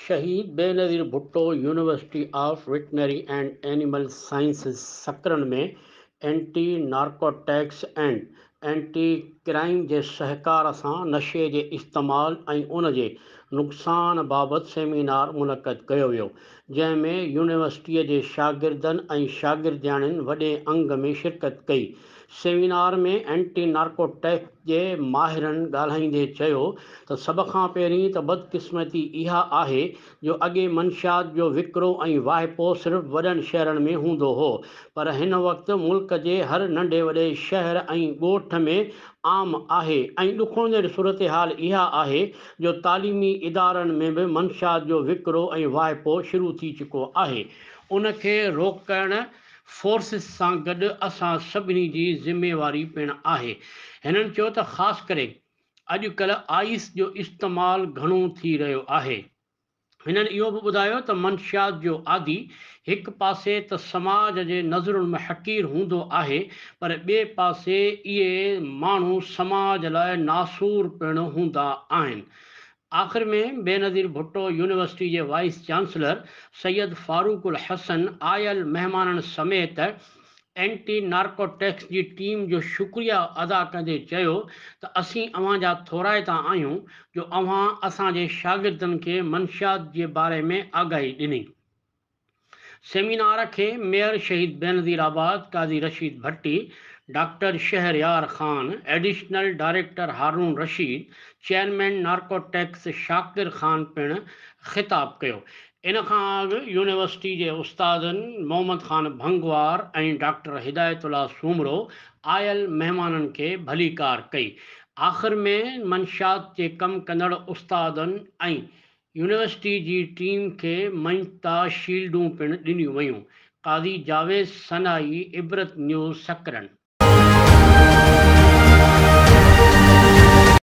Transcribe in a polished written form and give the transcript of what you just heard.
शहीद Benazir Bhutto university of veterinary and animal sciences Sakrand में anti narcotics and anti crime जे सहकार सां नशे जे इस्तेमालु ऐं उन जे नुक़सान बाबति सेमिनार मुनक़द कयो वियो, जंहिंमें यूनिवर्सिटीअ जे शागिर्दनि ऐं शागिर्दियाणियुनि वॾे अंग में शिरकत कई। सेमिनार में एंटी नार्कोटिक्स जे माहिरनि ॻाल्हाईंदे चयो त सभ खां पहिरीं त बदकिस्मती इहा आहे जो अॻे मंशियात जो विकिरो ऐं वाहिपो सिर्फ़ु वॾनि शहरनि में हूंदो हो, पर हिन वक़्तु मुल्क जे हर नंढे वॾे शहर ऐं ॻोठ में आम आहे। ऐं ॾुखोजड़ सूरत हाल इहा आहे जो तालीमी इदारनि में बि मंशियात जो विकिरो ऐं वाहिपो शुरू थी चुको आहे। उनखे रोकण फोर्सिस सां गॾु असां सभिनी जी ज़िम्मेवारी पिणु आहे। हिननि चयो त ख़ासि करे अॼुकल्ह आइस जो इस्तेमालु घणो थी रहियो आहे। हिननि इहो बि ॿुधायो त मंशियात जो आदि हिकु पासे त समाज जे नज़रुनि में हक़ीर हूंदो आहे, पर ॿिए पासे इहे माण्हू समाज लाइ नासूर पिणु हूंदा आहिनि। आख़िर में बेनज़ीर भुट्टो यूनिवर्सिटी जे वाइस चांसलर सैयद फारूक उल हसन आयल महिमाननि समेत एंटी नार्कोटिक्स जी टीम जो शुक्रिया अदा कंदे चयो त असीं अव्हां जा थोराइता आहियूं जो अव्हां असांजे शागिर्दनि खे मंशियात जे बारे में आगाही ॾिनी। सेमिनार खे mayor Shaheed Benazirabad Qazi Rashid Bhatti, doctor Shahryar Khan, additional director Haroon Rashid, chairman narcotics Shakir Khan पिणु ख़िताब कयो। इन खां अॻु यूनिवर्सिटी जे उस्तादनि मोहम्मद ख़ान भंगवार ऐं डॉक्टर हिदायतुल्ला सूमरो आयल महिमाननि खे भलीकार कई। आख़िर में मंशियात जे कमु कंदड़ उस्तादनि ऐं यूनिवर्सिटी जी टीम खे मंजता शील्डूं पिणु ॾिनियूं वयूं। क़ाज़ी जावेद सनाई, इबरत न्यूज़ सकरन।